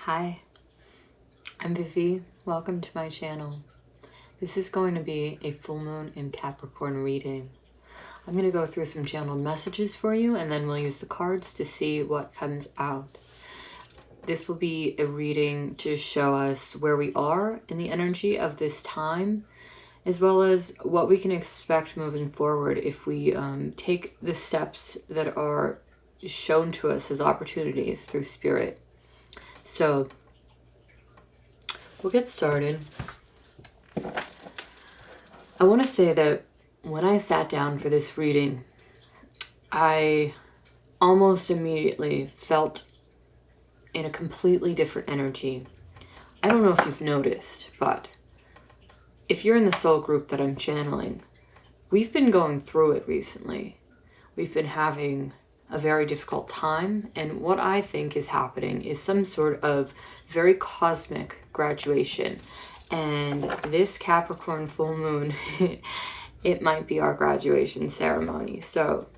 Hi, I'm Vivi. Welcome to my channel. This is going to be a full moon in Capricorn reading. I'm going to go through some channeled messages for you, and then we'll use the cards to see what comes out. This will be a reading to show us where we are in the energy of this time, as well as what we can expect moving forward if we take the steps that are shown to us as opportunities through spirit. So we'll get started. I want to say that when I sat down for this reading, I almost immediately felt in a completely different energy. I don't know if you've noticed, but if you're in the soul group that I'm channeling, we've been going through it recently. We've been having a very difficult time, and what I think is happening is some sort of very cosmic graduation. And this Capricorn full moon, it might be our graduation ceremony. So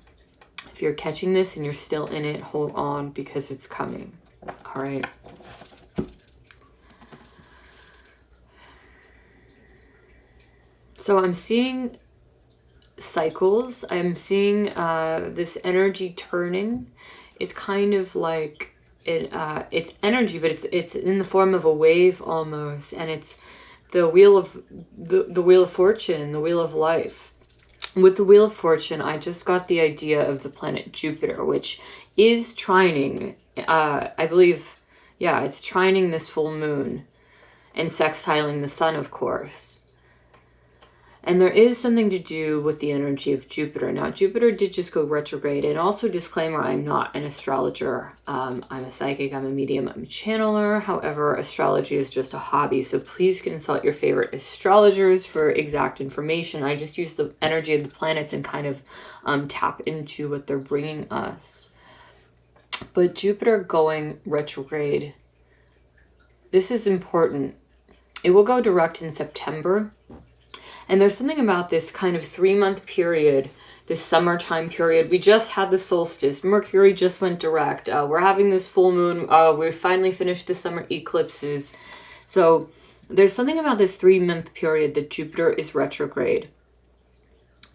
if you're catching this and you're still in it, hold on, because it's coming. All right. So I'm seeing cycles. I'm seeing this energy turning. It's kind of like it's energy, but it's in the form of a wave almost, and it's the wheel of the wheel of fortune, the wheel of life. With the wheel of fortune, I just got the idea of the planet Jupiter, which is trining. I believe, yeah, it's trining this full moon and sextiling the sun, of course. And there is something to do with the energy of Jupiter. Now, Jupiter did just go retrograde. And also, disclaimer, I'm not an astrologer. I'm a psychic, I'm a medium, I'm a channeler. However, astrology is just a hobby. So please consult your favorite astrologers for exact information. I just use the energy of the planets and kind of tap into what they're bringing us. But Jupiter going retrograde, this is important. It will go direct in September. And there's something about this kind of 3-month period, this summertime period. We just had the solstice. Mercury just went direct. We're having this full moon. We finally finished the summer eclipses. So there's something about this 3-month period that Jupiter is retrograde,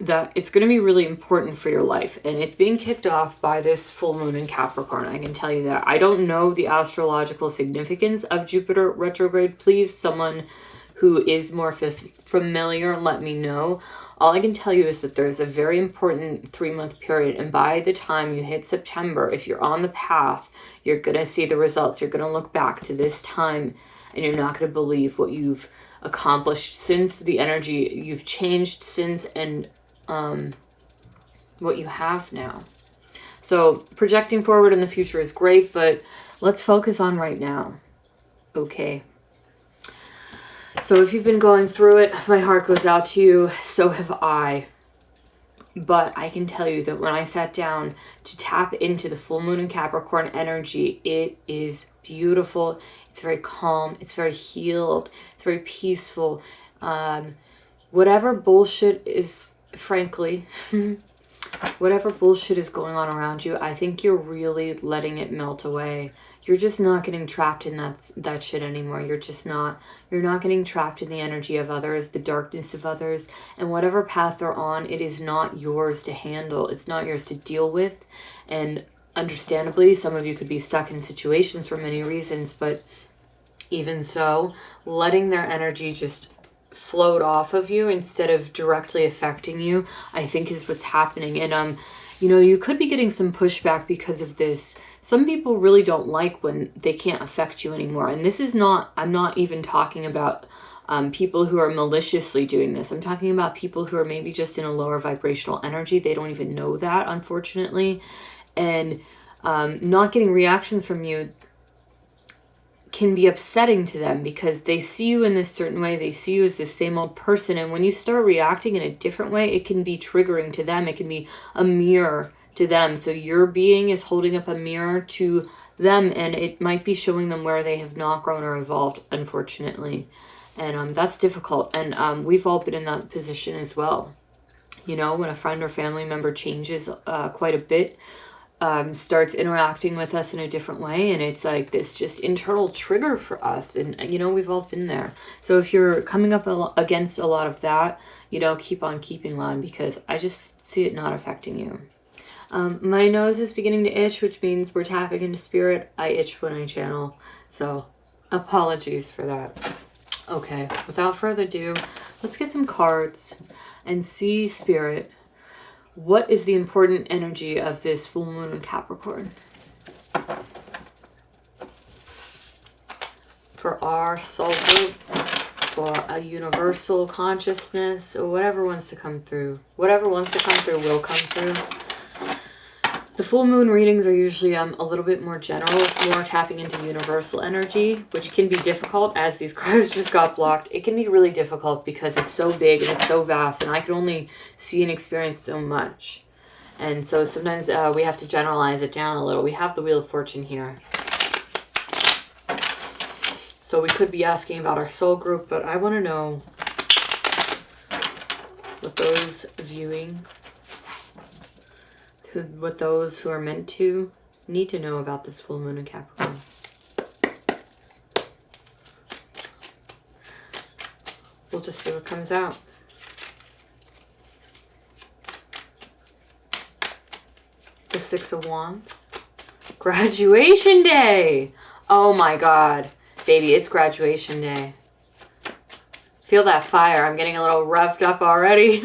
that it's going to be really important for your life. And it's being kicked off by this full moon in Capricorn. I can tell you that. I don't know the astrological significance of Jupiter retrograde. Please, someone who is more familiar, let me know. All I can tell you is that there's a very important 3-month period, and by the time you hit September, if you're on the path, you're going to see the results. You're going to look back to this time, and you're not going to believe what you've accomplished since, the energy you've changed since, and what you have now. So projecting forward in the future is great, but let's focus on right now. Okay. So if you've been going through it, my heart goes out to you. So have I. But I can tell you that when I sat down to tap into the full moon in Capricorn energy, it is beautiful. It's very calm. It's very healed. It's very peaceful. Whatever bullshit is, frankly, whatever bullshit is going on around you, I think you're really letting it melt away. You're just not getting trapped in that shit anymore. You're not getting trapped in the energy of others, the darkness of others, and whatever path they're on, it is not yours to handle. It's not yours to deal with. And understandably, some of you could be stuck in situations for many reasons, but even so, letting their energy just float off of you instead of directly affecting you, I think is what's happening. And you know, you could be getting some pushback because of this. Some people really don't like when they can't affect you anymore. And this is not, I'm not even talking about people who are maliciously doing this. I'm talking about people who are maybe just in a lower vibrational energy. They don't even know that, unfortunately. And not getting reactions from you can be upsetting to them because they see you in this certain way. They see you as the same old person. And when you start reacting in a different way, it can be triggering to them. It can be a mirror to them. So your being is holding up a mirror to them, and it might be showing them where they have not grown or evolved, unfortunately. And that's difficult. And we've all been in that position as well. You know, when a friend or family member changes quite a bit, starts interacting with us in a different way, and it's like this just internal trigger for us, and you know, we've all been there. So if you're coming up against a lot of that, you know, keep on keeping on, because I just see it not affecting you. My nose is beginning to itch, which means we're tapping into spirit. I itch when I channel, so apologies for that. Okay, without further ado, let's get some cards and see, spirit, what is the important energy of this full moon in Capricorn for our soul group, for a universal consciousness, or whatever wants to come through. Whatever wants to come through will come through. The full moon readings are usually a little bit more general. It's more tapping into universal energy, which can be difficult, as these cards just got blocked. It can be really difficult because it's so big and it's so vast, and I can only see and experience so much. And so sometimes we have to generalize it down a little. We have the Wheel of Fortune here. So we could be asking about our soul group, but I want to know what those viewing, what those who are meant to need to know about this full moon in Capricorn. We'll just see what comes out. The Six of Wands. Graduation day! Oh my god. Baby, it's graduation day. Feel that fire. I'm getting a little revved up already.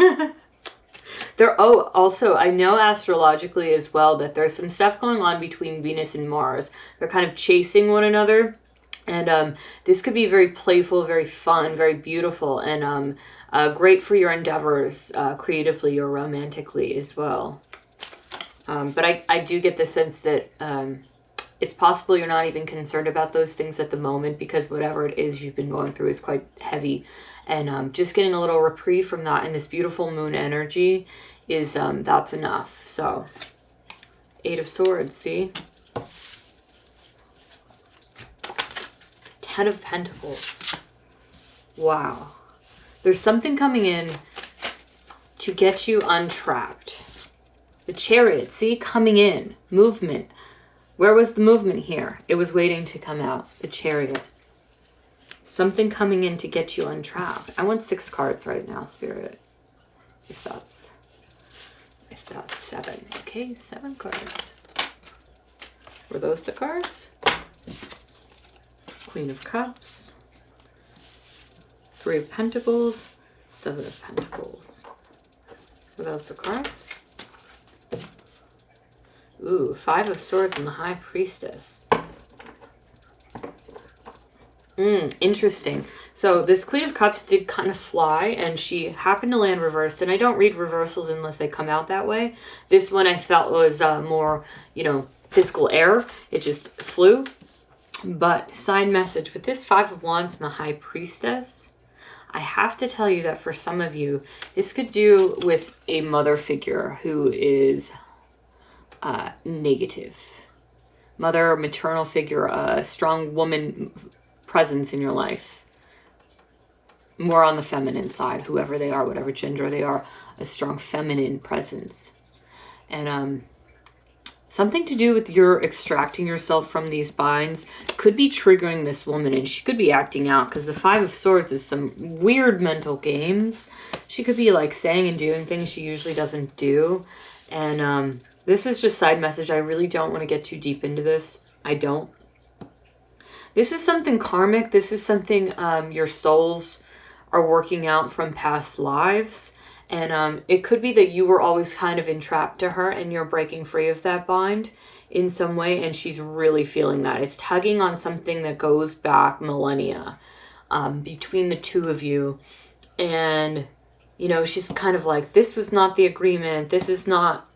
Also, I know astrologically as well that there's some stuff going on between Venus and Mars. They're kind of chasing one another. And this could be very playful, very fun, very beautiful, and great for your endeavors creatively or romantically as well. But I do get the sense that it's possible you're not even concerned about those things at the moment, because whatever it is you've been going through is quite heavy. And just getting a little reprieve from that and this beautiful moon energy is, that's enough. So, Eight of Swords, see? Ten of Pentacles. Wow. There's something coming in to get you untrapped. The Chariot, see? Coming in. Movement. Where was the movement here? It was waiting to come out. The Chariot. Something coming in to get you untrapped. I want 6 cards right now, Spirit. If that's 7. Okay, 7 cards. Were those the cards? Queen of Cups. 3 of Pentacles. 7 of Pentacles. Were those the cards? Ooh, 5 of Swords and the High Priestess. Interesting. So this Queen of Cups did kind of fly, and she happened to land reversed. And I don't read reversals unless they come out that way. This one I felt was more, you know, physical error. It just flew. But side message, with this 5 of Wands and the High Priestess, I have to tell you that for some of you, this could do with a mother figure who is negative. Mother, maternal figure, a strong woman presence in your life. More on the feminine side, whoever they are, whatever gender they are, a strong feminine presence. And something to do with your extracting yourself from these binds could be triggering this woman, and she could be acting out, because the 5 of Swords is some weird mental games. She could be like saying and doing things she usually doesn't do. And this is just side message. I really don't want to get too deep into this. I don't. This is something karmic. This is something your souls are working out from past lives. And it could be that you were always kind of entrapped to her, and you're breaking free of that bind in some way, and she's really feeling that. It's tugging on something that goes back millennia between the two of you. And, you know, she's kind of like, this was not the agreement. This is not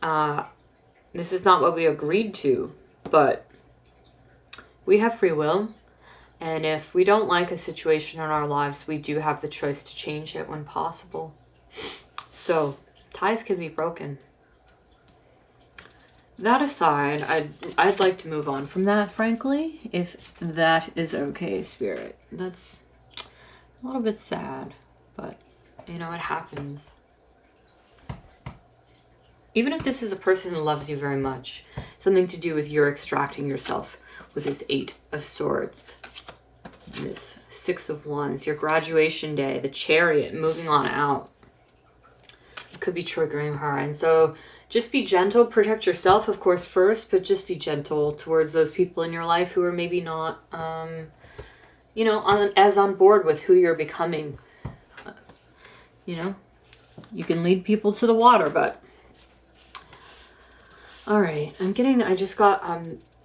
what we agreed to. But we have free will, and if we don't like a situation in our lives, we do have the choice to change it when possible. So, ties can be broken. That aside, I'd like to move on from that, frankly, if that is okay, Spirit. That's a little bit sad, but, you know, it happens. Even if this is a person who loves you very much, something to do with you're extracting yourself with this 8 of Swords. And this 6 of Wands, your graduation day, the Chariot, moving on out. It could be triggering her. And so just be gentle, protect yourself, of course, first, but just be gentle towards those people in your life who are maybe not, you know, as on board with who you're becoming. You know, you can lead people to the water, but... All right, I just got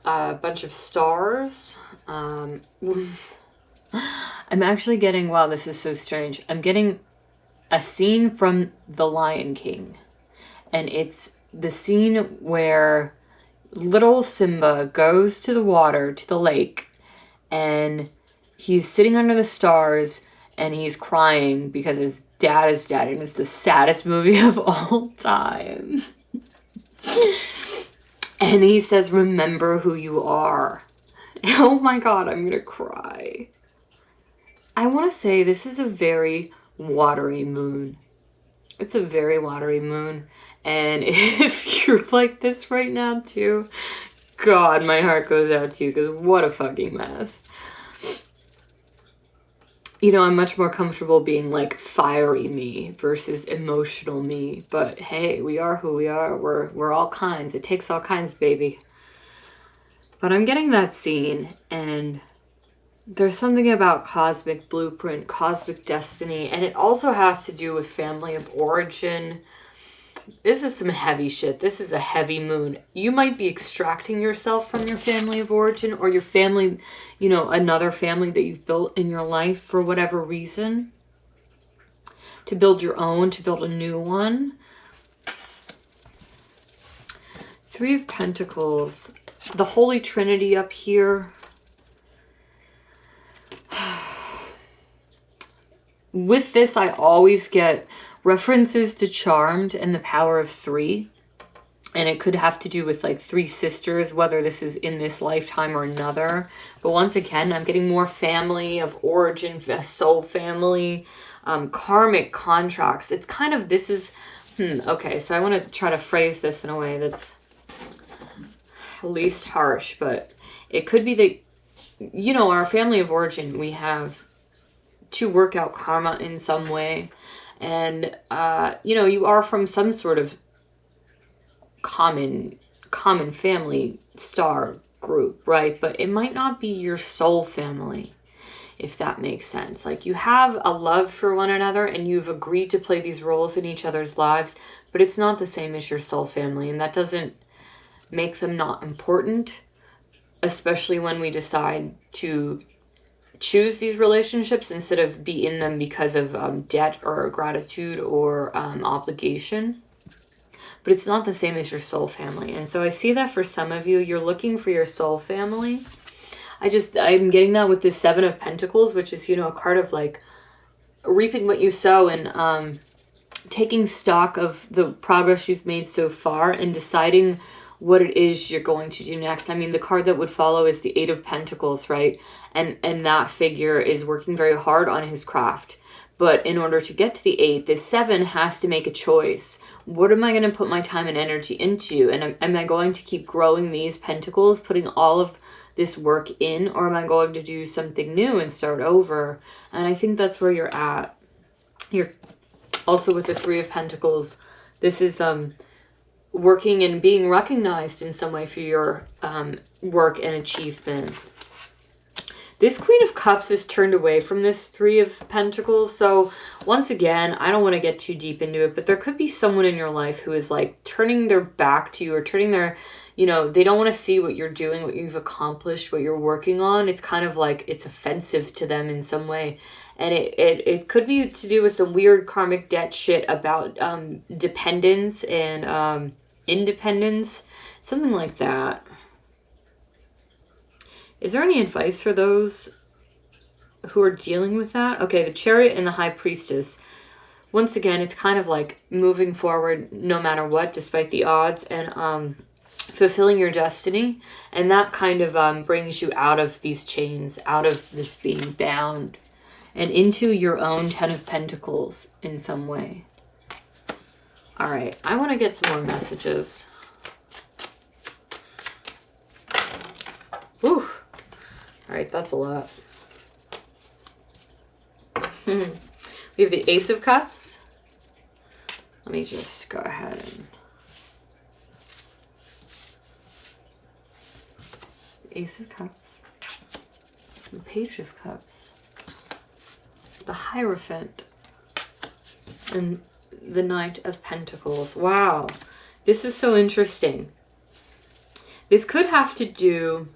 a bunch of stars. I'm actually getting, wow, this is so strange. I'm getting a scene from The Lion King. And it's the scene where little Simba goes to the water, to the lake, and he's sitting under the stars and he's crying because his dad is dead. And it's the saddest movie of all time. And he says, remember who you are. Oh my God, I'm going to cry. I want to say this is a very watery moon. It's a very watery moon. And if you're like this right now too, God, my heart goes out to you because what a fucking mess. You know, I'm much more comfortable being like fiery me versus emotional me. But hey, we are who we are. We're all kinds. It takes all kinds, baby. But I'm getting that scene, and there's something about cosmic blueprint, cosmic destiny, and it also has to do with family of origin. This is some heavy shit. This is a heavy moon. You might be extracting yourself from your family of origin, or your family, you know, another family that you've built in your life for whatever reason. To build your own, to build a new one. 3 of Pentacles. The Holy Trinity up here. With this, I always get references to Charmed and the power of 3. And it could have to do with like 3 sisters, whether this is in this lifetime or another. But once again, I'm getting more family of origin, soul family, karmic contracts. It's kind of, this is, okay, so I want to try to phrase this in a way that's least harsh, but it could be that, you know, our family of origin, we have to work out karma in some way. And, you know, you are from some sort of common family star group, right? But it might not be your soul family, if that makes sense. Like, you have a love for one another and you've agreed to play these roles in each other's lives, but it's not the same as your soul family. And that doesn't make them not important, especially when we decide to choose these relationships instead of be in them because of debt or gratitude or obligation. But it's not the same as your soul family. And so I see that for some of you, you're looking for your soul family. I'm getting that with this 7 of Pentacles, which is, you know, a card of like reaping what you sow and taking stock of the progress you've made so far and deciding what it is you're going to do next. I mean, the card that would follow is the 8 of Pentacles, right? And that figure is working very hard on his craft. But in order to get to the 8, this 7 has to make a choice. What am I going to put my time and energy into? And am I going to keep growing these pentacles, putting all of this work in? Or am I going to do something new and start over? And I think that's where you're at. You're also with the 3 of Pentacles. This is working and being recognized in some way for your work and achievements. This Queen of Cups is turned away from this 3 of Pentacles. So once again, I don't want to get too deep into it, but there could be someone in your life who is like turning their back to you or turning their, you know, they don't want to see what you're doing, what you've accomplished, what you're working on. It's kind of like it's offensive to them in some way. And it could be to do with some weird karmic debt shit about dependence and independence, something like that. Is there any advice for those who are dealing with that? Okay, the Chariot and the High Priestess. Once again, it's kind of like moving forward no matter what, despite the odds, and fulfilling your destiny. And that kind of brings you out of these chains, out of this being bound, and into your own 10 of Pentacles in some way. All right, I want to get some more messages. Whew. All right, that's a lot. We have the Ace of Cups. Let me just go ahead and... Ace of Cups. The Page of Cups. The Hierophant. And the Knight of Pentacles. Wow. This is so interesting. This could have to do...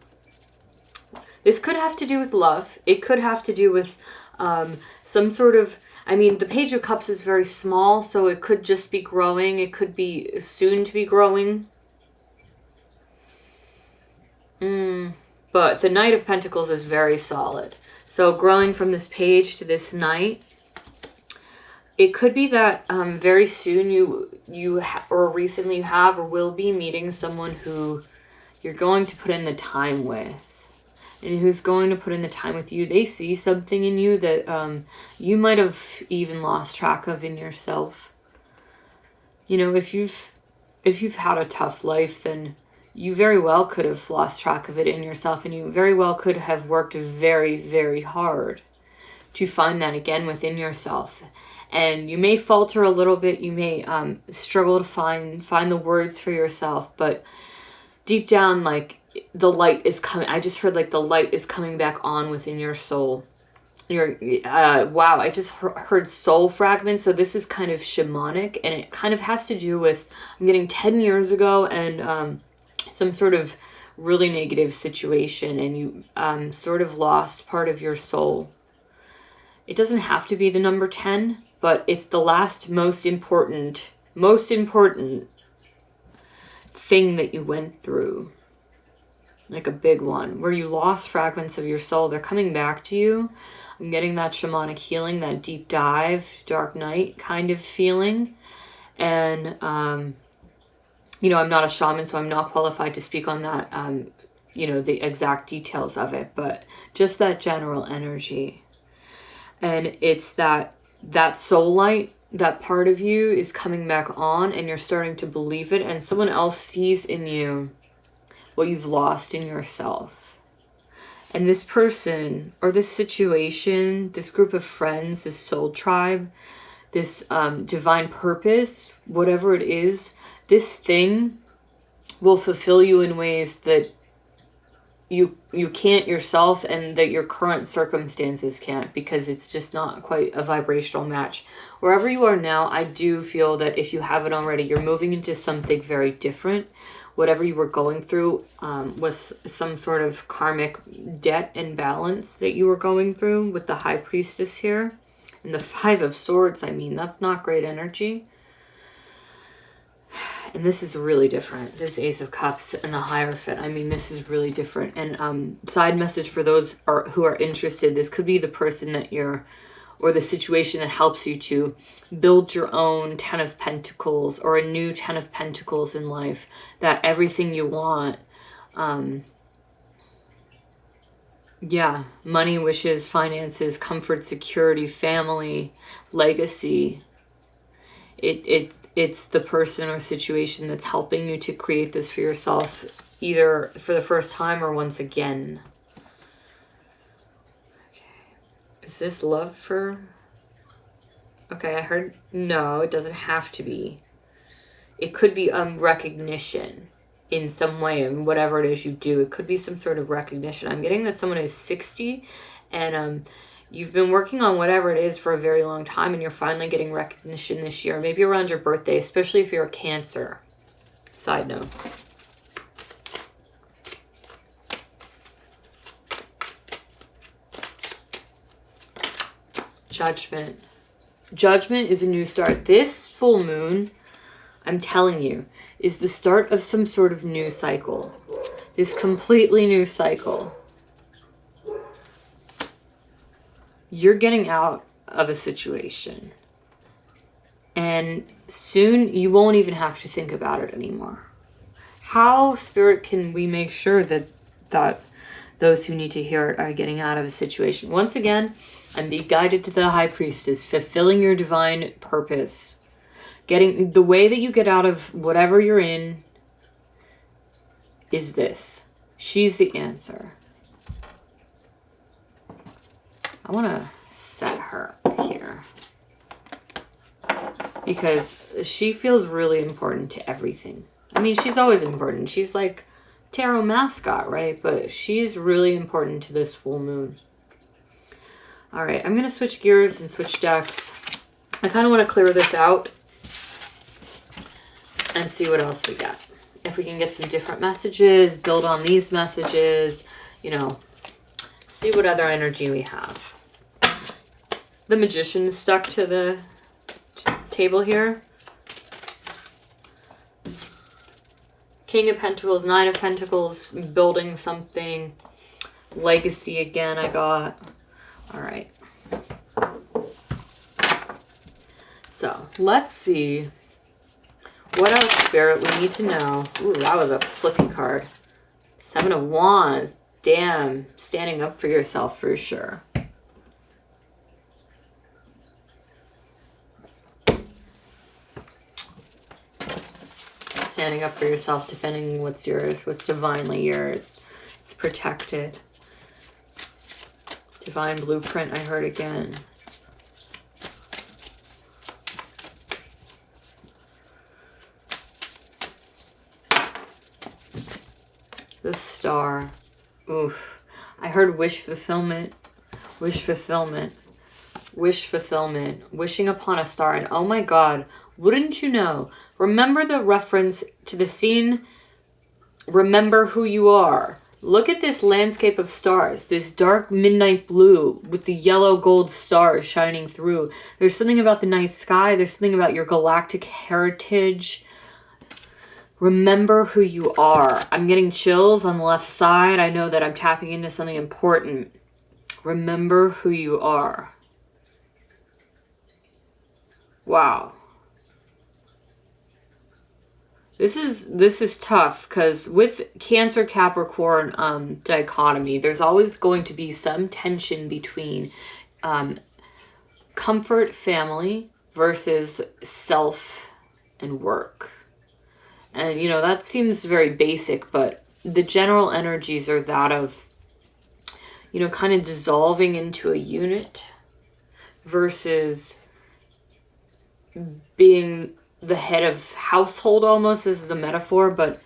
This could have to do with love. It could have to do with some sort of... I mean, the Page of Cups is very small, so it could just be growing. It could be soon to be growing. But the Knight of Pentacles is very solid. So growing from this page to this Knight, it could be that very soon or recently you have or will be meeting someone who you're going to put in the time with. And who's going to put in the time with you. They see something in you that you might have even lost track of in yourself. You know, if you've had a tough life, then you very well could have lost track of it in yourself, and you very well could have worked very, very hard to find that again within yourself. And you may falter a little bit, you may struggle to find the words for yourself, but deep down, like, the light is coming. I just heard like the light is coming back on within your soul. Wow, I just heard soul fragments. So this is kind of shamanic, and it kind of has to do with, I'm getting 10 years ago and some sort of really negative situation, and you sort of lost part of your soul. It doesn't have to be the number 10, but it's the last most important thing that you went through. Like a big one where you lost fragments of your soul. They're coming back to you. I'm getting that shamanic healing, that deep dive, dark night kind of feeling. And, you know, I'm not a shaman, so I'm not qualified to speak on that, you know, the exact details of it, but just that general energy. And it's that soul light, that part of you is coming back on, and you're starting to believe it, and someone else sees in you what you've lost in yourself. And this person or this situation, this group of friends, this soul tribe, this divine purpose, whatever it is, this thing will fulfill you in ways that you can't yourself, and that your current circumstances can't, because it's just not quite a vibrational match. Wherever you are now, I do feel that if you haven't already, you're moving into something very different. Whatever you were going through was some sort of karmic debt and balance that you were going through with the High Priestess here. And the Five of Swords, I mean, that's not great energy. And this is really different. This Ace of Cups and the Hierophant, I mean, this is really different. And side message for those who are interested, this could be the person that you're, or the situation that helps you to build your own 10 of Pentacles, or a new 10 of Pentacles in life, that everything you want, yeah, money, wishes, finances, comfort, security, family, legacy, it's the person or situation that's helping you to create this for yourself, either for the first time or once again. Is this love for... Okay, I heard... No, it doesn't have to be. It could be recognition in some way, and whatever it is you do. It could be some sort of recognition. I'm getting that someone is 60, and you've been working on whatever it is for a very long time, and you're finally getting recognition this year. Maybe around your birthday, especially if you're a Cancer. Side note. Judgment. Judgment is a new start. This full moon, I'm telling you, is the start of some sort of new cycle. This completely new cycle. You're getting out of a situation. And soon you won't even have to think about it anymore. How, Spirit, can we make sure that those who need to hear it are getting out of a situation? Once again, I'm being guided to the High Priestess, fulfilling your divine purpose, Getting the way that you get out of whatever you're in is this. She's the answer. I want to set her here because she feels really important to everything. I mean, she's always important. She's like tarot mascot, right? But she's really important to this full moon. All right, I'm going to switch gears and switch decks. I kind of want to clear this out and see what else we got. If we can get some different messages, build on these messages, you know, see what other energy we have. The Magician stuck to the table here. King of Pentacles, Nine of Pentacles, building something. Legacy again, I got. All right. So, let's see what else, Spirit, we need to know. Ooh, that was a flippy card. Seven of Wands. Damn, standing up for yourself for sure. Standing up for yourself, defending what's yours, what's divinely yours. It's protected. Divine blueprint, I heard again. The Star. Oof. I heard wish fulfillment. Wish fulfillment. Wish fulfillment. Wishing upon a star. And oh my God, wouldn't you know? Remember the reference to the scene, Remember Who You Are. Look at this landscape of stars, this dark midnight blue with the yellow gold stars shining through. There's something about the night sky. There's something about your galactic heritage. Remember who you are. I'm getting chills on the left side. I know that I'm tapping into something important. Remember who you are. Wow. This is tough because with Cancer Capricorn dichotomy, there's always going to be some tension between comfort, family versus self and work. And you know, that seems very basic, but the general energies are that of, you know, kind of dissolving into a unit versus being the head of household almost. This is a metaphor, but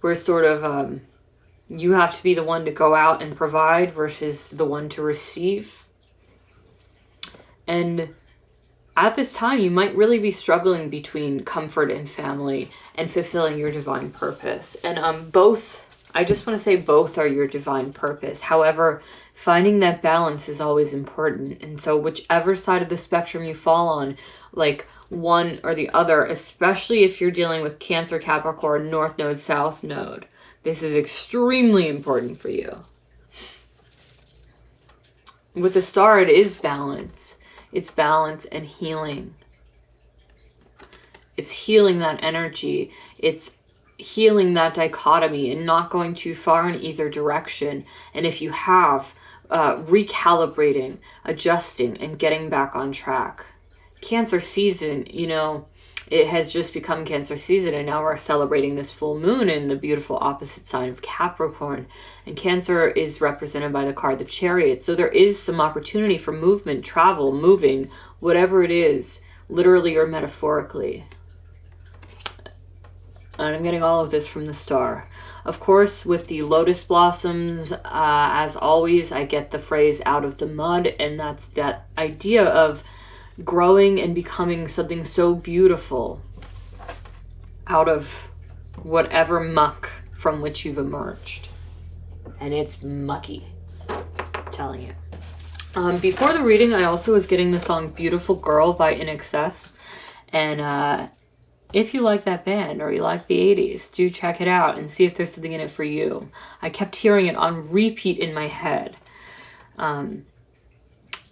we're sort of, you have to be the one to go out and provide versus the one to receive. And at this time, you might really be struggling between comfort and family and fulfilling your divine purpose. And both, I just want to say both are your divine purpose. However, finding that balance is always important. And so whichever side of the spectrum you fall on, like one or the other, especially if you're dealing with Cancer, Capricorn, North Node, South Node, this is extremely important for you. With the Star, it is balance. It's balance and healing. It's healing that energy. It's healing that dichotomy and not going too far in either direction. And if you have, recalibrating, adjusting, and getting back on track. Cancer season, you know, it has just become Cancer season, and now we're celebrating this full moon in the beautiful opposite sign of Capricorn. And Cancer is represented by the card the Chariot. So there is some opportunity for movement, travel, moving, whatever it is, literally or metaphorically. And I'm getting all of this from the Star. Of course, with the lotus blossoms, as always, I get the phrase out of the mud, and that's that idea of growing and becoming something so beautiful out of whatever muck from which you've emerged. And it's mucky, I'm telling you. Before the reading, I also was getting the song Beautiful Girl by In Excess. And if you like that band or you like the 80s, do check it out and see if there's something in it for you. I kept hearing it on repeat in my head.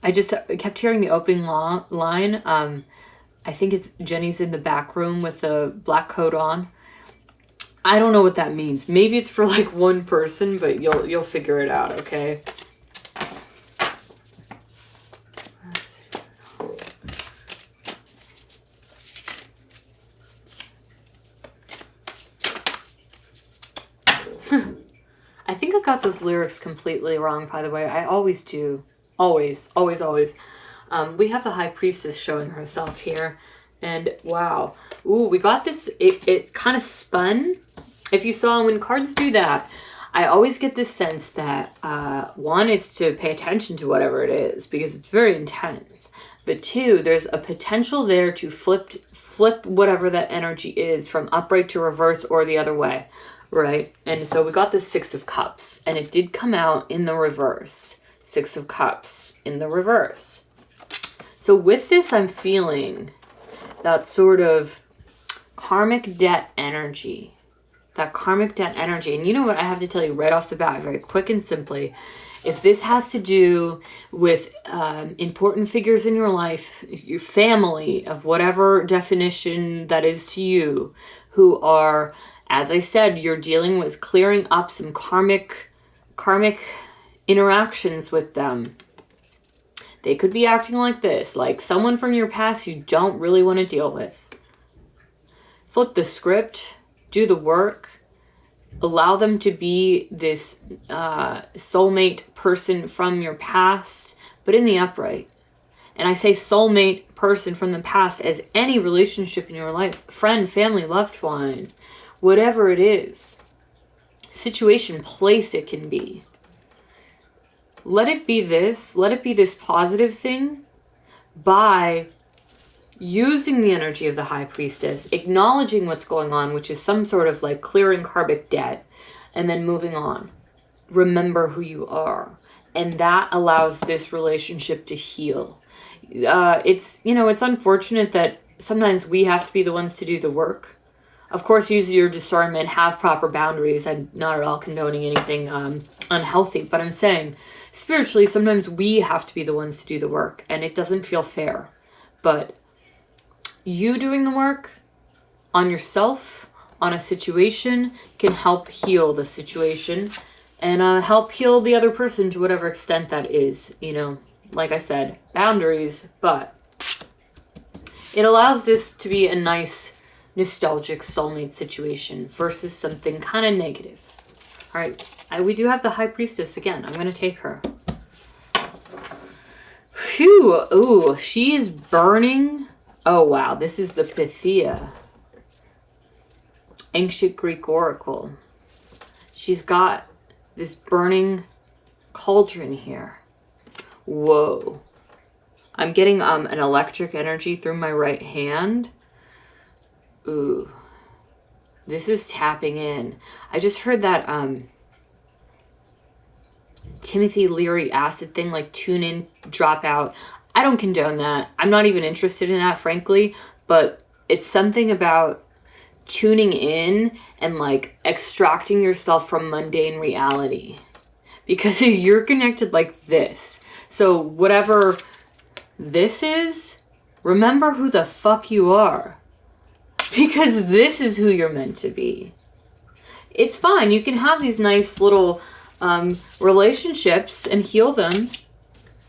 I just kept hearing the opening line. I think it's Jenny's in the back room with the black coat on. I don't know what that means. Maybe it's for like one person, but you'll figure it out, okay? got those lyrics completely wrong, by the way. I always do. Always, always, always. We have the High Priestess showing herself here. And wow. Ooh, we got this. It kind of spun. If you saw when cards do that, I always get this sense that one is to pay attention to whatever it is because it's very intense. But two, there's a potential there to flip whatever that energy is from upright to reverse or the other way, right? And so we got the Six of Cups, and it did come out in the reverse. Six of Cups in the reverse. So with this, I'm feeling that sort of karmic debt energy. That karmic debt energy. And you know what? I have to tell you right off the bat, very quick and simply, if this has to do with important figures in your life, your family, of whatever definition that is to you, who are, as I said, you're dealing with clearing up some karmic interactions with them. They could be acting like this, like someone from your past you don't really want to deal with. Flip the script, do the work, allow them to be this soulmate person from your past, but in the upright. And I say soulmate person from the past as any relationship in your life, friend, family, loved one, whatever it is, situation, place it can be. Let it be this positive thing by using the energy of the High Priestess, acknowledging what's going on, which is some sort of like clearing karmic debt, and then moving on. Remember who you are. And that allows this relationship to heal. It's unfortunate that sometimes we have to be the ones to do the work. Of course, use your discernment, have proper boundaries. I'm not at all condoning anything unhealthy, but I'm saying spiritually, sometimes we have to be the ones to do the work, and it doesn't feel fair. But you doing the work on yourself, on a situation, can help heal the situation and help heal the other person to whatever extent that is. Like I said, boundaries, but it allows this to be a nice, nostalgic soulmate situation versus something kind of negative. All right, we do have the High Priestess again. I'm going to take her. Phew, ooh, she is burning. Oh, wow, this is the Pythia. Ancient Greek oracle. She's got this burning cauldron here. Whoa. I'm getting an electric energy through my right hand. Ooh. This is tapping in. I just heard that Timothy Leary acid thing, like tune in, drop out. I don't condone that. I'm not even interested in that, frankly, but it's something about tuning in and like extracting yourself from mundane reality, because you're connected like this. So whatever this is, remember who the fuck you are, because this is who you're meant to be. It's fine. You can have these nice little relationships and heal them,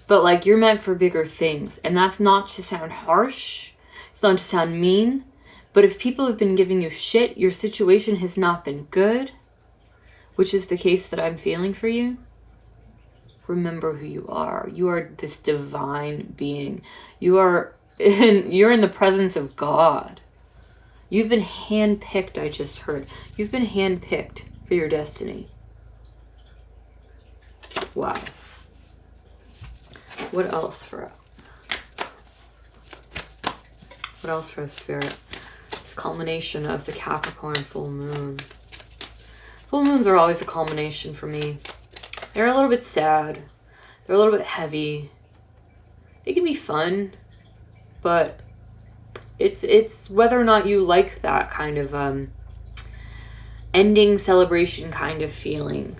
but like you're meant for bigger things. And that's not to sound harsh. It's not to sound mean. But if people have been giving you shit, your situation has not been good, which is the case that I'm feeling for you, remember who you are. You are this divine being. You're in the presence of God. You've been handpicked, I just heard. You've been handpicked for your destiny. Wow. What else for a spirit? This culmination of the Capricorn full moon. Full moons are always a culmination for me. They're a little bit sad. They're a little bit heavy. They can be fun, but it's whether or not you like that kind of ending celebration kind of feeling.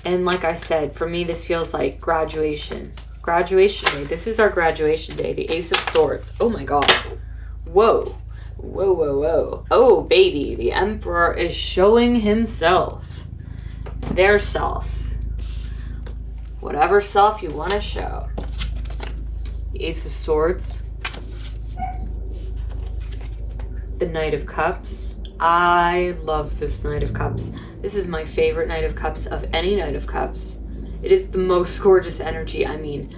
And like I said, for me, this feels like graduation. Graduation day. This is our graduation day. The Ace of Swords. Oh my God. Whoa. Whoa, whoa, whoa. Oh, baby. The Emperor is showing himself. Their self. Whatever self you want to show. The Ace of Swords. The Knight of Cups. I love this Knight of Cups. This is my favorite Knight of Cups of any Knight of Cups. It is the most gorgeous energy. I mean,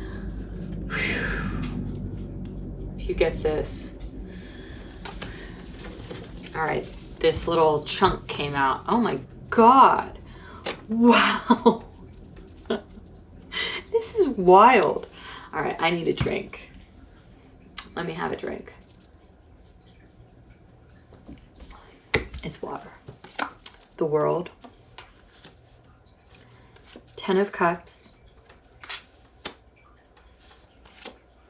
whew, if you get this. All right, this little chunk came out. Oh my God. Wow. This is wild. All right, I need a drink. Let me have a drink. It's water. The World. 10 of Cups.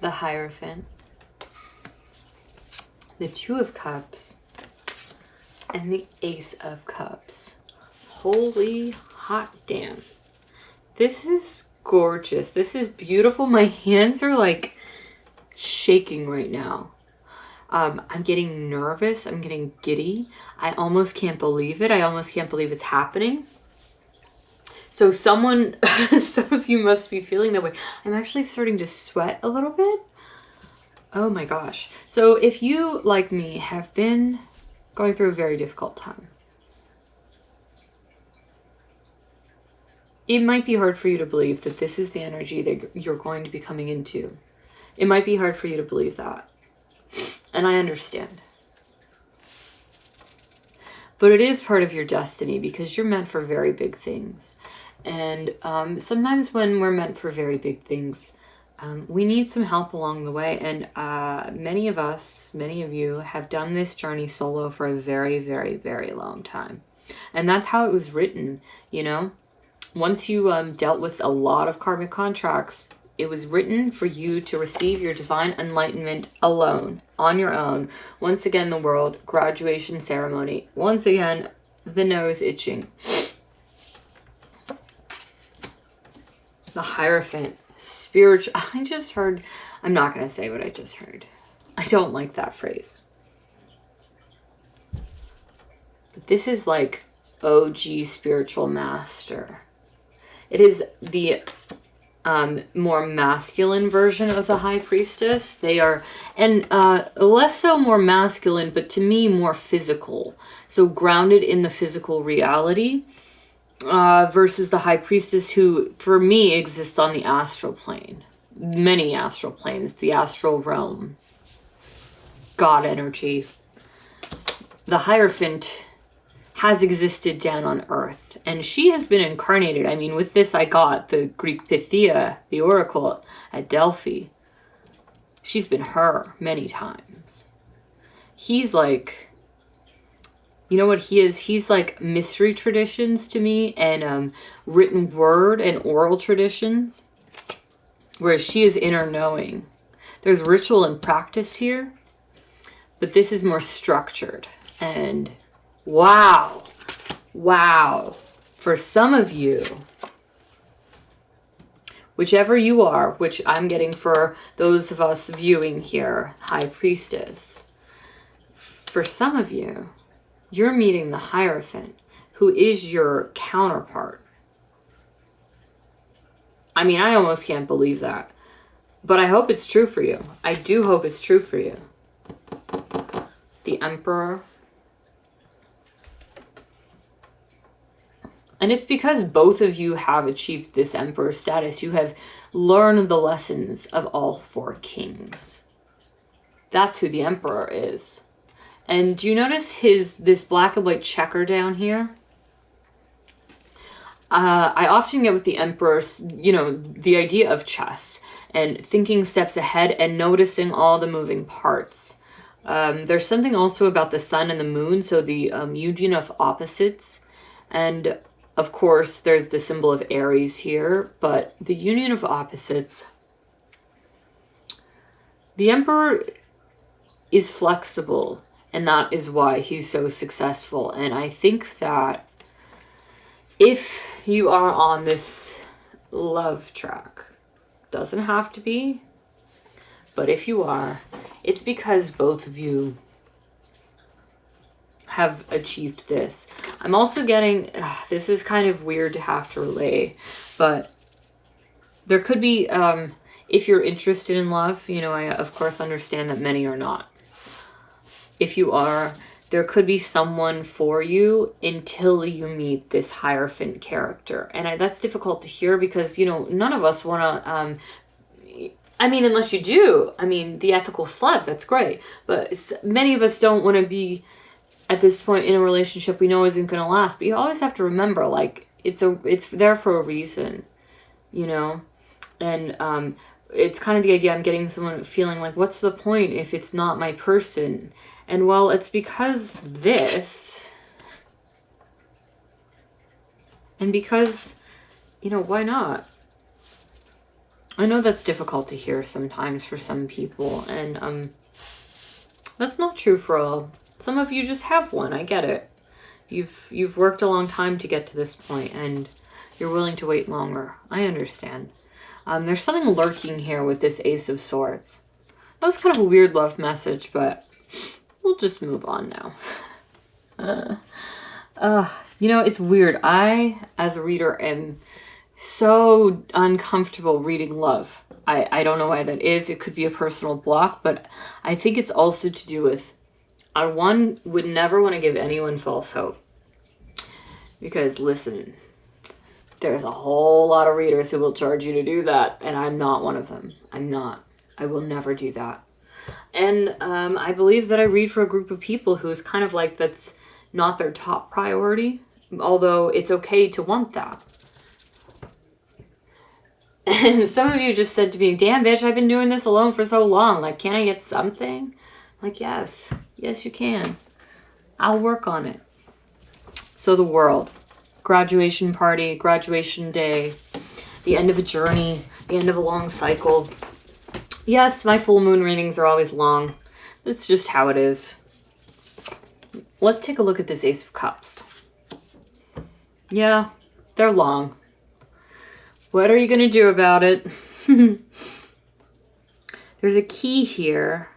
The Hierophant. The 2 of Cups. And the Ace of Cups. Holy hot damn. This is gorgeous. This is beautiful. My hands are like shaking right now. I'm getting nervous. I'm getting giddy. I almost can't believe it. I almost can't believe it's happening. So some of you must be feeling that way. I'm actually starting to sweat a little bit. Oh my gosh. So if you, like me, have been going through a very difficult time, it might be hard for you to believe that this is the energy that you're going to be coming into. It might be hard for you to believe that. And I understand. But it is part of your destiny because you're meant for very big things. And sometimes when we're meant for very big things, we need some help along the way. And many of you have done this journey solo for a very, very, very long time. And that's how it was written, you know? Once you dealt with a lot of karmic contracts, it was written for you to receive your divine enlightenment alone, on your own. Once again, the World, graduation ceremony. Once again, the nose itching. The Hierophant, spiritual. I just heard, I'm not going to say what I just heard. I don't like that phrase. But this is like OG spiritual master. It is the more masculine version of the High Priestess. They are, and less so more masculine, but to me more physical. So grounded in the physical reality versus the High Priestess, who for me exists on the astral plane. Many astral planes, the astral realm. God energy. The Hierophant has existed down on earth, and she has been incarnated. I mean, with this I got the Greek Pythia, the oracle at Delphi. She's been her many times. He's like, you know what he is? He's like mystery traditions to me, and written word and oral traditions, whereas she is inner knowing. There's ritual and practice here, but this is more structured. And wow. For some of you, whichever you are, which I'm getting for those of us viewing here, High Priestess, for some of you, you're meeting the Hierophant, who is your counterpart. I mean, I almost can't believe that. But I hope it's true for you. I do hope it's true for you. The Emperor. And it's because both of you have achieved this Emperor status. You have learned the lessons of all 4 kings. That's who the Emperor is. And do you notice this black and white checker down here? I often get with the Emperor, you know, the idea of chess and thinking steps ahead and noticing all the moving parts. There's something also about the sun and the moon, so the union of opposites. And of course, there's the symbol of Aries here, but the union of opposites. The Emperor is flexible, and that is why he's so successful. And I think that if you are on this love track, doesn't have to be, but if you are, it's because both of you have achieved this. I'm also getting, this is kind of weird to have to relay, but there could be, if you're interested in love, you know, I of course understand that many are not. If you are, there could be someone for you until you meet this Hierophant character. And that's difficult to hear because, you know, none of us want to, I mean, unless you do, I mean, the ethical slut, that's great. But many of us don't want to be at this point in a relationship we know isn't going to last. But you always have to remember, like, it's there for a reason, you know? And it's kind of the idea I'm getting someone feeling like, what's the point if it's not my person? And well, it's because this, and because, you know, why not? I know that's difficult to hear sometimes for some people, and that's not true for all. Some of you just have one. I get it. You've worked a long time to get to this point, and you're willing to wait longer. I understand. There's something lurking here with this Ace of Swords. That was kind of a weird love message, but we'll just move on now. You know, it's weird. I, as a reader, am so uncomfortable reading love. I don't know why that is. It could be a personal block, but I think it's also to do with, I would never want to give anyone false hope. Because listen, there's a whole lot of readers who will charge you to do that, and I'm not one of them. I'm not. I will never do that. And I believe that I read for a group of people who's kind of like, that's not their top priority, although it's okay to want that. And some of you just said to me, damn bitch, I've been doing this alone for so long. Like, can I get something? Like, yes. Yes, you can. I'll work on it. So the World. Graduation party, graduation day, the end of a journey, the end of a long cycle. Yes, my full moon readings are always long. It's just how it is. Let's take a look at this Ace of Cups. Yeah, they're long. What are you going to do about it? There's a key here,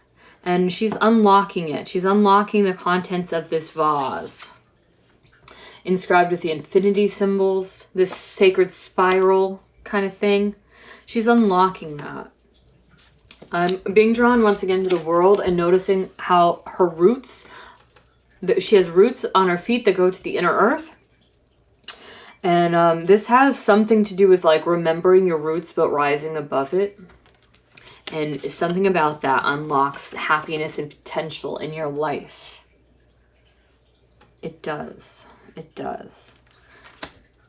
and she's unlocking it. She's unlocking the contents of this vase. Inscribed with the infinity symbols, this sacred spiral kind of thing. She's unlocking that. I'm being drawn once again to the World and noticing how her roots, she has roots on her feet that go to the inner earth. And this has something to do with like remembering your roots but rising above it. And something about that unlocks happiness and potential in your life. It does. It does.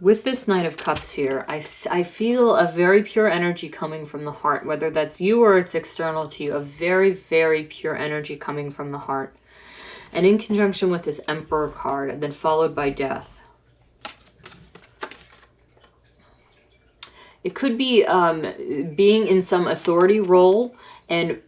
With this Knight of Cups here, I feel a very pure energy coming from the heart. Whether that's you or it's external to you. A very, very pure energy coming from the heart. And in conjunction with this Emperor card, and then followed by Death. It could be being in some authority role, and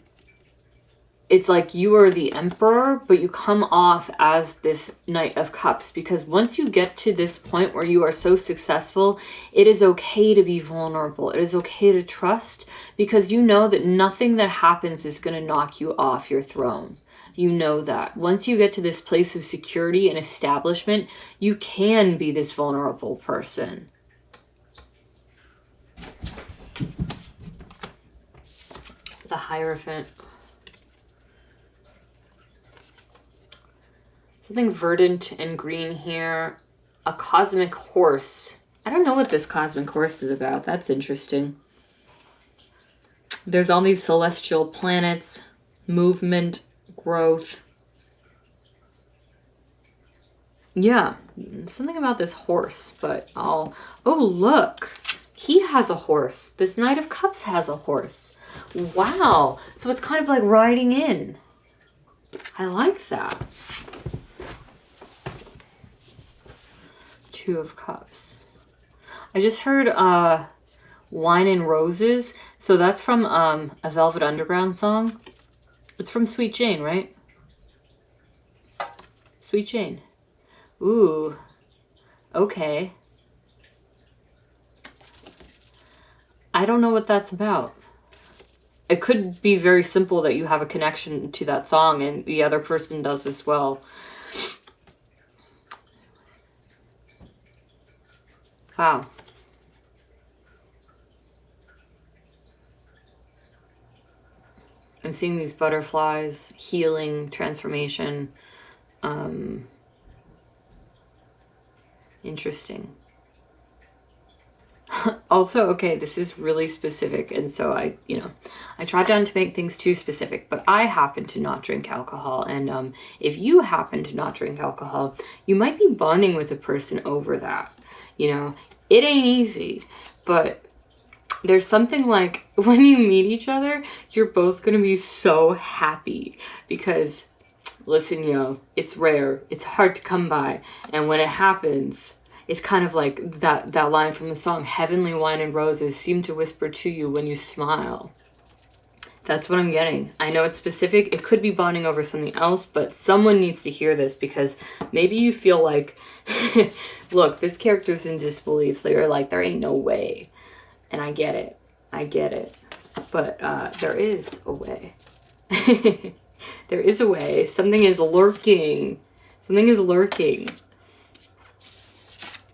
it's like you are the emperor, but you come off as this Knight of Cups. Because once you get to this point where you are so successful, it is okay to be vulnerable. It is okay to trust, because you know that nothing that happens is going to knock you off your throne. You know that. Once you get to this place of security and establishment, you can be this vulnerable person. The Hierophant. Something verdant and green here. A cosmic horse. I don't know what this cosmic horse is about. That's interesting. There's all these celestial planets, movement, growth. Yeah, something about this horse, but oh, look. He has a horse. This Knight of Cups has a horse. Wow. So it's kind of like riding in. I like that. Two of Cups. I just heard Wine and Roses. So that's from a Velvet Underground song. It's from Sweet Jane, right? Sweet Jane. Ooh. Okay. I don't know what that's about. It could be very simple that you have a connection to that song and the other person does as well. Wow. I'm seeing these butterflies, healing, transformation. Interesting. Also, okay, this is really specific, and so I try not to make things too specific, but I happen to not drink alcohol, and if you happen to not drink alcohol, you might be bonding with a person over that. It ain't easy, but there's something like when you meet each other, you're both gonna be so happy because, listen, it's rare, it's hard to come by, and when it happens, it's kind of like that line from the song, heavenly wine and roses seem to whisper to you when you smile. That's what I'm getting. I know it's specific. It could be bonding over something else, but someone needs to hear this because maybe you feel like, look, this character's in disbelief. They're like, there ain't no way. And I get it. But there is a way. There is a way. Something is lurking.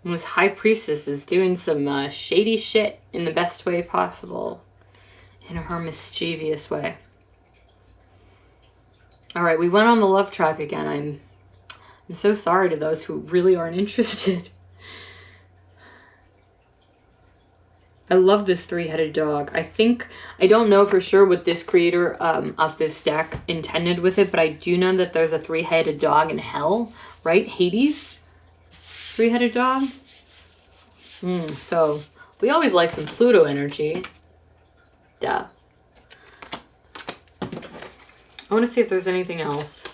And this high priestess is doing some shady shit in the best way possible. In her mischievous way. All right, we went on the love track again. I'm so sorry to those who really aren't interested. I love this three-headed dog. I don't know for sure what this creator of this deck intended with it, but I do know that there's a three-headed dog in hell, right? Hades? Three-headed dog? So, we always like some Pluto energy. Duh. I want to see if there's anything else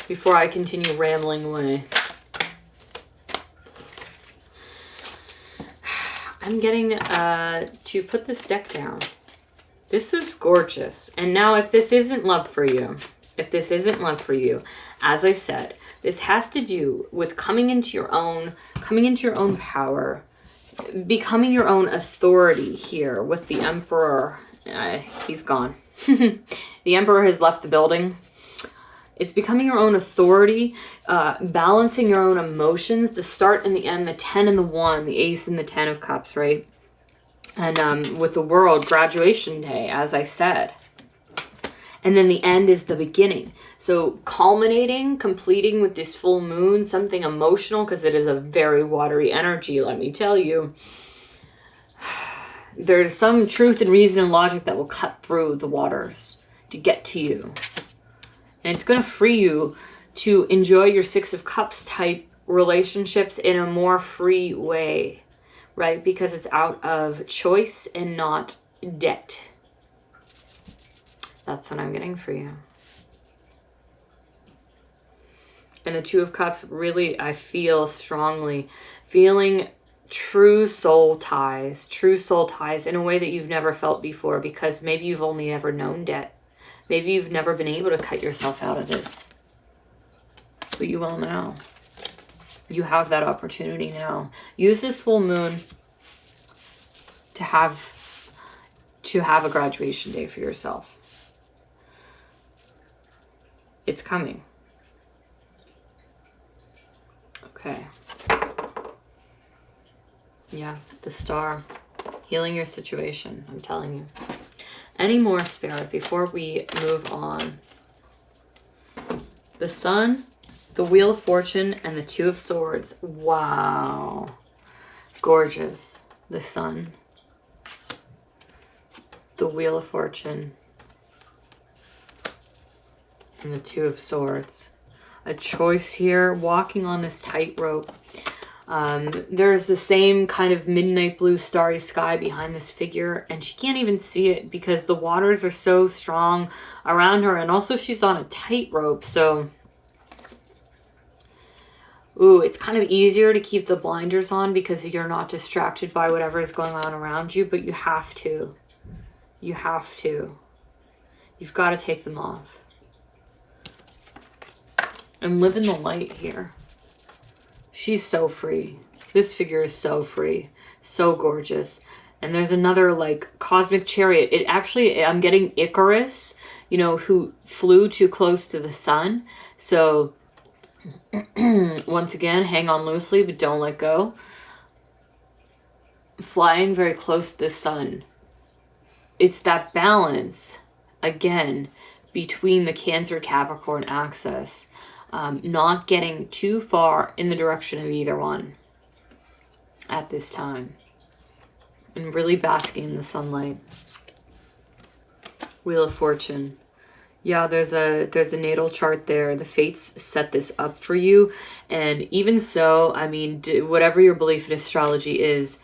before I continue rambling away. I'm getting to put this deck down. This is gorgeous. And now if this isn't love for you, as I said, this has to do with coming into your own power, becoming your own authority here with the Emperor. He's gone. The Emperor has left the building. It's becoming your own authority, balancing your own emotions, the start and the end, the 10 and the 1, the Ace and the 10 of Cups, right? And with the World, graduation day, as I said. And then the end is the beginning. So culminating, completing with this full moon, something emotional, because it is a very watery energy, let me tell you. There's some truth and reason and logic that will cut through the waters to get to you. And it's going to free you to enjoy your Six of Cups type relationships in a more free way, right? Because it's out of choice and not debt. That's what I'm getting for you. And the Two of Cups, really, I feel strongly, feeling true soul ties in a way that you've never felt before, because maybe you've only ever known debt. Maybe you've never been able to cut yourself out of this. But you will now. You have that opportunity now. Use this full moon to have a graduation day for yourself. It's coming. Okay. Yeah, the Star. Healing your situation, I'm telling you. Any more, Spirit, before we move on? The Sun, the Wheel of Fortune, and the Two of Swords. Wow. Gorgeous. The Sun. The Wheel of Fortune. And the Two of Swords. A choice here, walking on this tightrope. There's the same kind of midnight blue starry sky behind this figure, and she can't even see it because the waters are so strong around her, and also she's on a tightrope, so it's kind of easier to keep the blinders on because you're not distracted by whatever is going on around you, but you have to. You've got to take them off. And live in the light here. She's so free. This figure is so free. So gorgeous. And there's another like cosmic chariot. It actually, I'm getting Icarus, who flew too close to the sun. So once again, hang on loosely, but don't let go. Flying very close to the sun. It's that balance, again, between the Cancer-Capricorn axis. not getting too far in the direction of either one at this time. And really basking in the sunlight. Wheel of Fortune. Yeah, there's a natal chart there. The fates set this up for you. And even so, I mean, whatever your belief in astrology is,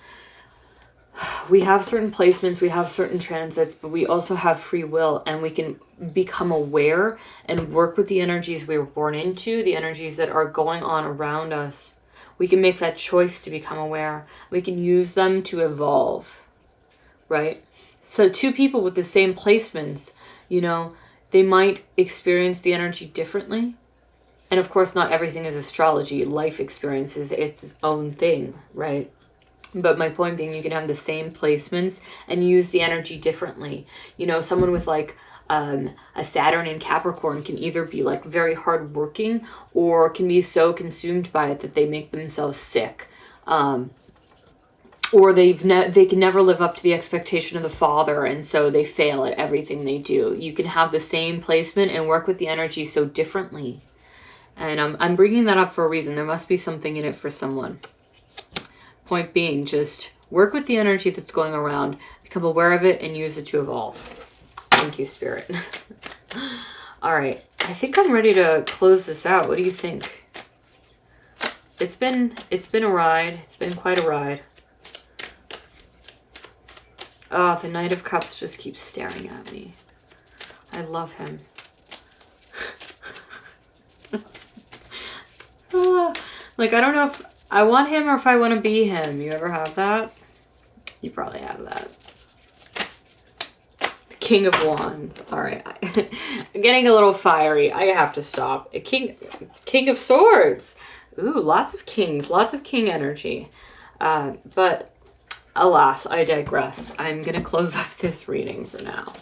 we have certain placements, we have certain transits, but we also have free will, and we can become aware and work with the energies we were born into, the energies that are going on around us. We can make that choice to become aware. We can use them to evolve, right? So two people with the same placements, you know, they might experience the energy differently. And of course, not everything is astrology. Life experiences its own thing, right? But my point being, you can have the same placements and use the energy differently. You know, someone with like a Saturn in Capricorn can either be like very hardworking or can be so consumed by it that they make themselves sick. Or they can never live up to the expectation of the father, and so they fail at everything they do. You can have the same placement and work with the energy so differently. And I'm bringing that up for a reason. There must be something in it for someone. Point being, just work with the energy that's going around, become aware of it, and use it to evolve. Thank you, Spirit. All right. I think I'm ready to close this out. What do you think? It's been a ride. It's been quite a ride. Oh, the Knight of Cups just keeps staring at me. I love him. Like, I don't know if I want him or if I want to be him. You ever have that? You probably have that. King of Wands. All right. I'm getting a little fiery. I have to stop. A King of Swords. Ooh, lots of kings. Lots of king energy. But alas, I digress. I'm going to close up this reading for now.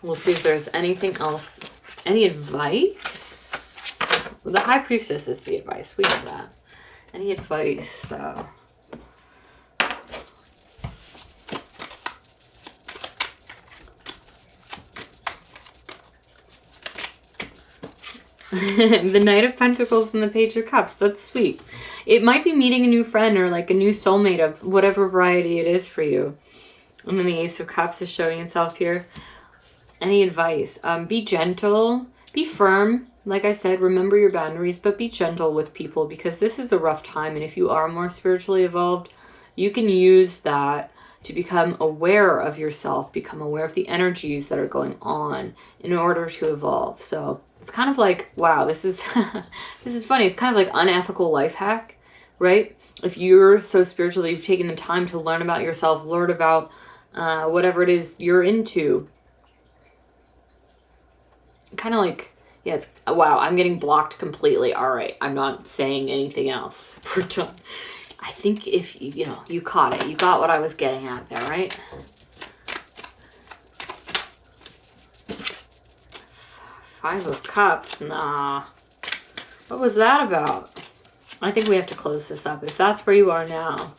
We'll see if there's anything else. Any advice? The High Priestess is the advice. We have that. Any advice, though? The Knight of Pentacles and the Page of Cups. That's sweet. It might be meeting a new friend or like a new soulmate of whatever variety it is for you. And then the Ace of Cups is showing itself here. Any advice? Be gentle. Be firm. Like I said, remember your boundaries, but be gentle with people because this is a rough time. And if you are more spiritually evolved, you can use that to become aware of yourself, become aware of the energies that are going on in order to evolve. So it's kind of like, wow, this is this is funny. It's kind of like unethical life hack, right? If you're so spiritual that you've taken the time to learn about yourself, learn about whatever it is you're into. Kind of like, yeah, it's, wow, I'm getting blocked completely. All right, I'm not saying anything else. We're done. I think if, you know, you caught it. You got what I was getting at there, right? Five of Cups. Nah. What was that about? I think we have to close this up. If that's where you are now,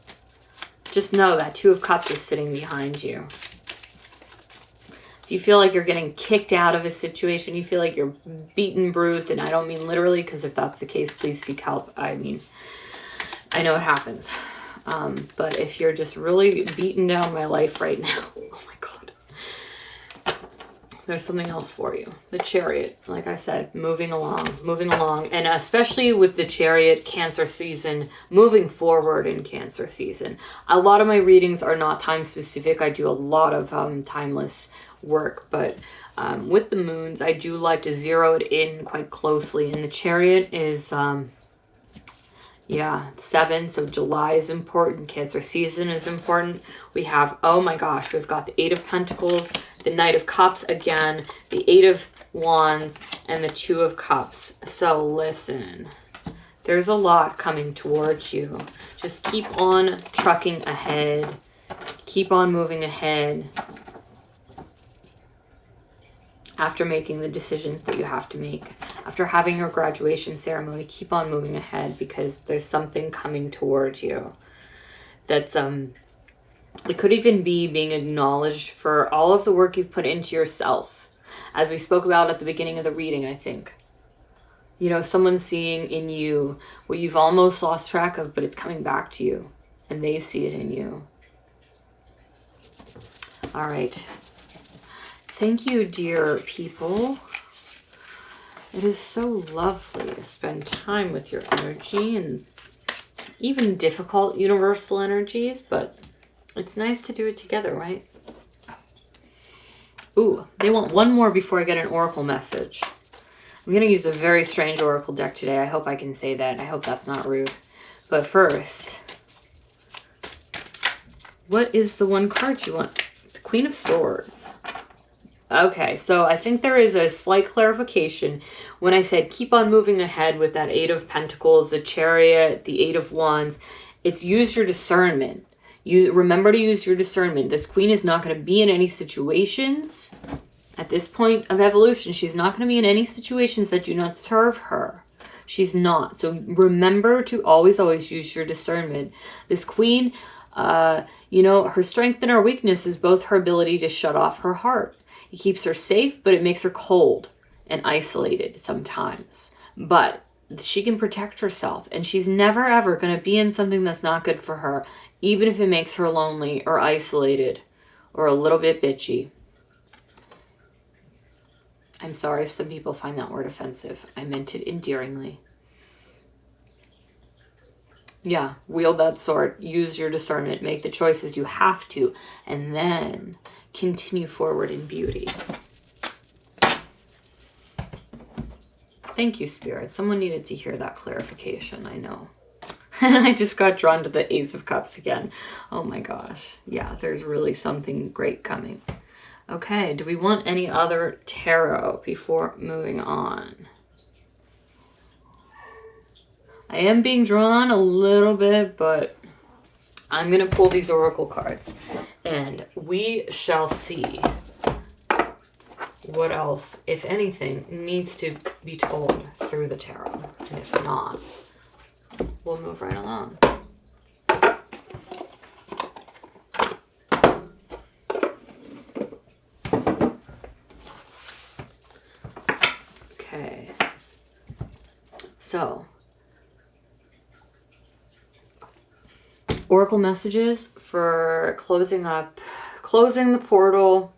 just know that Two of Cups is sitting behind you. If you feel like you're getting kicked out of a situation, you feel like you're beaten, bruised, and I don't mean literally, because if that's the case, please seek help. I mean, I know it happens. But if you're just really beaten down by life right now, oh my God, there's something else for you. The Chariot, like I said, moving along. And especially with the Chariot, Cancer season, moving forward in Cancer season. A lot of my readings are not time specific. I do a lot of timeless work, but with the moons, I do like to zero it in quite closely. And the Chariot is, yeah, 7. So July is important. Cancer season is important. We have, oh my gosh, we've got the 8 of Pentacles, the Knight of Cups again, the 8 of Wands, and the 2 of Cups. So listen, there's a lot coming towards you. Just keep on trucking ahead. Keep on moving ahead. After making the decisions that you have to make. After having your graduation ceremony, keep on moving ahead because there's something coming towards you. That's, it could even be being acknowledged for all of the work you've put into yourself. As we spoke about at the beginning of the reading, I think. You know, someone's seeing in you what you've almost lost track of, but it's coming back to you, and they see it in you. All right. Thank you, dear people. It is so lovely to spend time with your energy, and even difficult universal energies, but it's nice to do it together, right? Ooh, they want one more before I get an oracle message. I'm going to use a very strange oracle deck today. I hope I can say that. I hope that's not rude. But first, what is the one card you want? The Queen of Swords. Okay, so I think there is a slight clarification when I said keep on moving ahead with that Eight of Pentacles, the Chariot, the Eight of Wands. It's use your discernment. You remember to use your discernment. This queen is not going to be in any situations at this point of evolution. She's not going to be in any situations that do not serve her. She's not. So remember to always, always use your discernment. This queen, you know, her strength and her weakness is both her ability to shut off her heart. It keeps her safe, but it makes her cold and isolated sometimes. But she can protect herself, and she's never, ever going to be in something that's not good for her, even if it makes her lonely or isolated or a little bit bitchy. I'm sorry if some people find that word offensive. I meant it endearingly. Yeah, wield that sword. Use your discernment. Make the choices you have to. And then continue forward in beauty. Thank you, Spirit. Someone needed to hear that clarification, I know. I just got drawn to the Ace of Cups again. Oh my gosh. Yeah, there's really something great coming. Okay, do we want any other tarot before moving on? I am being drawn a little bit, but I'm going to pull these oracle cards, and we shall see what else, if anything, needs to be told through the tarot. And if not, we'll move right along. Okay. So, oracle messages for closing the portal.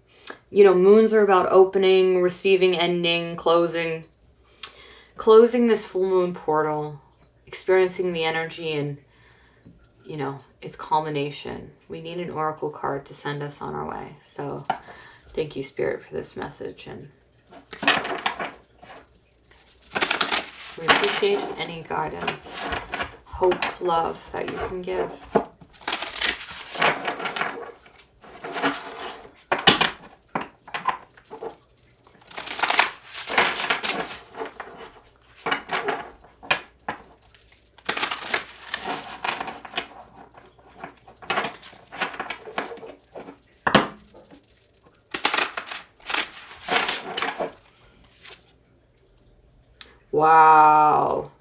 You know, moons are about opening, receiving, ending, closing this full moon portal, experiencing the energy and, you know, its culmination. We need an oracle card to send us on our way. So thank you, Spirit, for this message, and we appreciate any guidance, hope, love that you can give. Wow.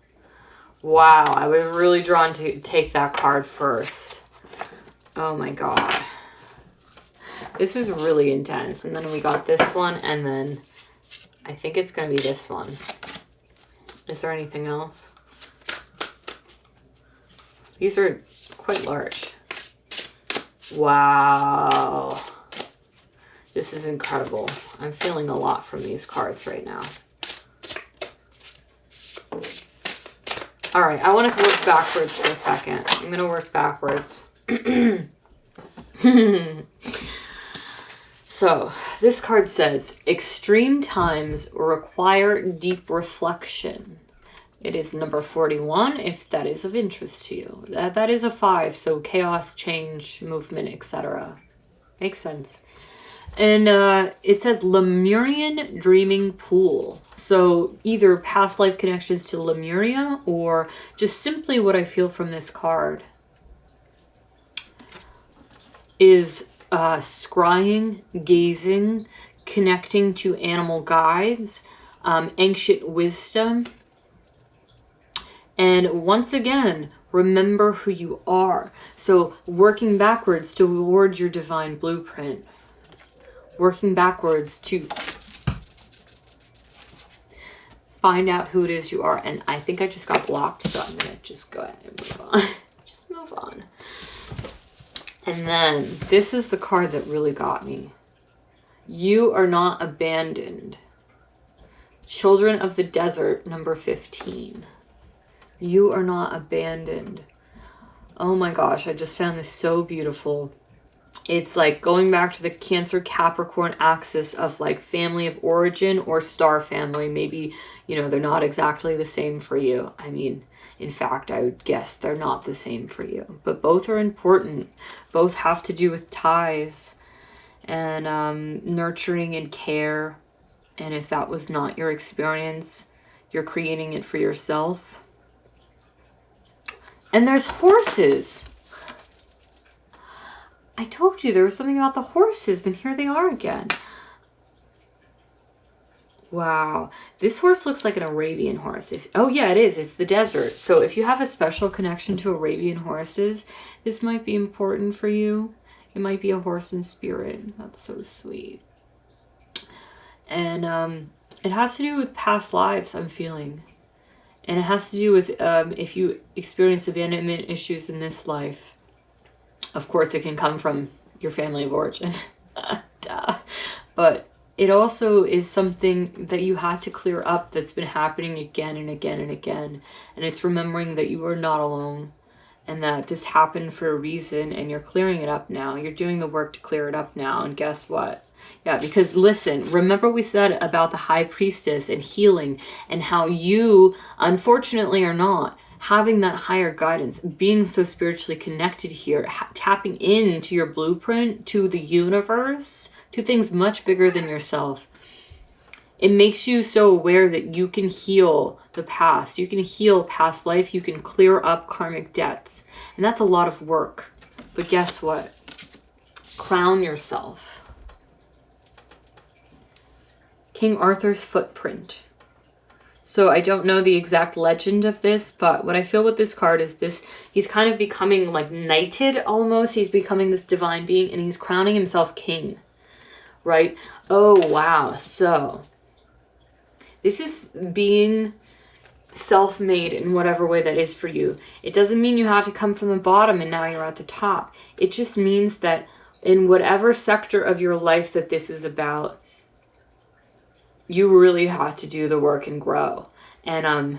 Wow, I was really drawn to take that card first. Oh my god. This is really intense. And then we got this one, and then I think it's going to be this one. Is there anything else? These are quite large. Wow. This is incredible. I'm feeling a lot from these cards right now. All right, I want to work backwards for a second. I'm going to work backwards. So, this card says, extreme times require deep reflection. It is number 41, if that is of interest to you. That is a 5, so chaos, change, movement, etc. Makes sense. And it says Lemurian Dreaming Pool. So either past life connections to Lemuria or just simply what I feel from this card is scrying, gazing, connecting to animal guides, ancient wisdom. And once again, remember who you are. So working backwards towards your divine blueprint. Working backwards to find out who it is you are. And I think I just got blocked, so I'm gonna just go ahead and move on. Just move on. And then this is the card that really got me. You are not abandoned. Children of the Desert, number 15. You are not abandoned. Oh my gosh, I just found this so beautiful. It's like going back to the Cancer Capricorn axis of like family of origin or star family. Maybe, you know, they're not exactly the same for you. I mean, in fact, I would guess they're not the same for you. But both are important. Both have to do with ties and nurturing and care. And if that was not your experience, you're creating it for yourself. And there's horses. I told you there was something about the horses, and here they are again. Wow. This horse looks like an Arabian horse. Oh yeah, it is. It's the desert. So if you have a special connection to Arabian horses, this might be important for you. It might be a horse in spirit. That's so sweet. And it has to do with past lives, I'm feeling. And it has to do with if you experience abandonment issues in this life. Of course, it can come from your family of origin. Duh. But it also is something that you had to clear up that's been happening again and again and again. And it's remembering that you are not alone and that this happened for a reason and you're clearing it up now. You're doing the work to clear it up now. And guess what? Yeah, because listen, remember we said about the high priestess and healing and how you, unfortunately or not, having that higher guidance, being so spiritually connected here, tapping into your blueprint, to the universe, to things much bigger than yourself. It makes you so aware that you can heal the past. You can heal past life. You can clear up karmic debts. And that's a lot of work. But guess what? Crown yourself. King Arthur's footprint. So I don't know the exact legend of this, but what I feel with this card is this, he's kind of becoming like knighted almost. He's becoming this divine being and he's crowning himself king, right? Oh, wow. So this is being self-made in whatever way that is for you. It doesn't mean you have to come from the bottom and now you're at the top. It just means that in whatever sector of your life that this is about, you really have to do the work and grow. And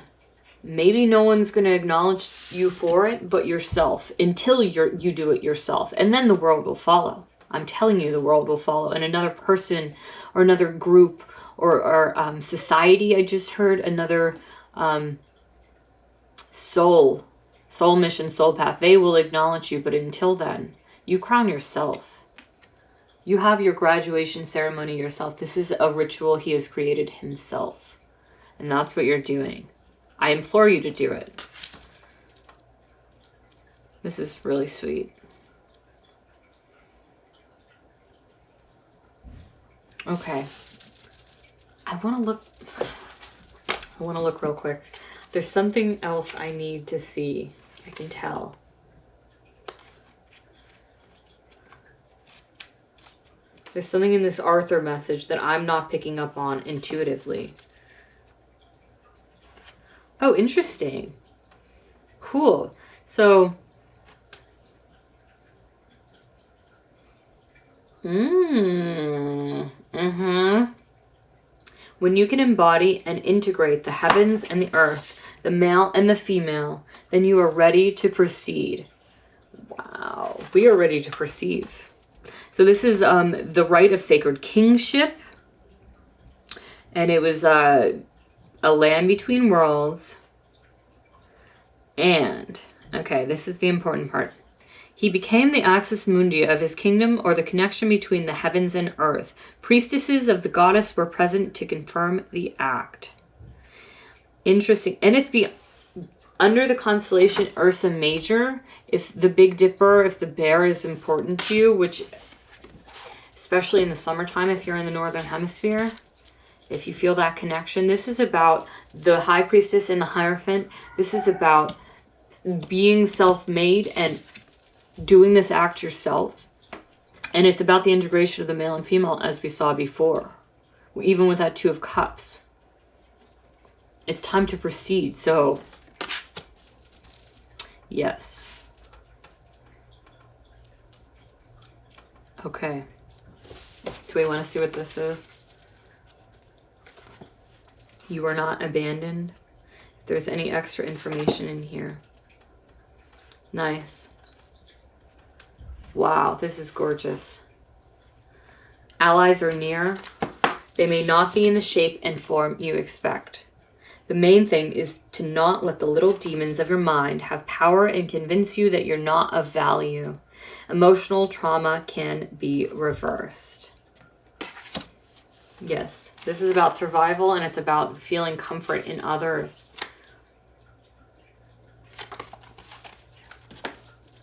maybe no one's going to acknowledge you for it, but yourself, until you do it yourself. And then the world will follow. I'm telling you, the world will follow. And another person or another group or society, I just heard, another soul mission, soul path, they will acknowledge you. But until then, you crown yourself. You have your graduation ceremony yourself. This is a ritual he has created himself. And that's what you're doing. I implore you to do it. This is really sweet. Okay. I want to look real quick. There's something else I need to see. I can tell. There's something in this Arthur message that I'm not picking up on intuitively. Oh, interesting. Cool. So, when you can embody and integrate the heavens and the earth, the male and the female, then you are ready to proceed. Wow. We are ready to proceed. So this is the right of sacred kingship. And it was a land between worlds. And, okay, this is the important part. He became the axis mundi of his kingdom, or the connection between the heavens and earth. Priestesses of the goddess were present to confirm the act. Interesting. And it's under the constellation Ursa Major. If the Big Dipper, if the bear is important to you, which, especially in the summertime, if you're in the northern hemisphere, if you feel that connection, this is about the high priestess and the Hierophant. This is about being self-made and doing this act yourself. And it's about the integration of the male and female, as we saw before, even with that Two of Cups. it's time to proceed. So, yes. Okay. Do we want to see what this is? You are not abandoned. If there's any extra information in here. Nice. Wow, this is gorgeous. Allies are near. They may not be in the shape and form you expect. The main thing is to not let the little demons of your mind have power and convince you that you're not of value. Emotional trauma can be reversed. Yes, this is about survival, and it's about feeling comfort in others.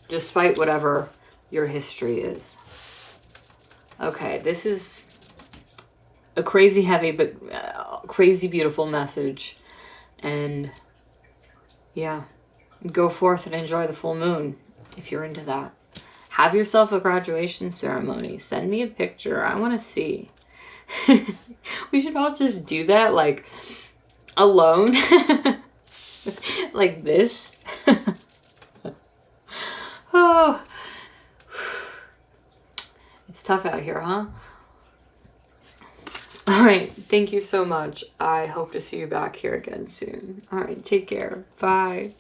Despite whatever your history is. Okay, this is a crazy heavy but crazy beautiful message. And yeah, go forth and enjoy the full moon if you're into that. Have yourself a graduation ceremony. Send me a picture. I want to see. We should all just do that, like, alone. Like this. Oh. It's tough out here, huh? All right. Thank you so much. I hope to see you back here again soon. All right. Take care. Bye.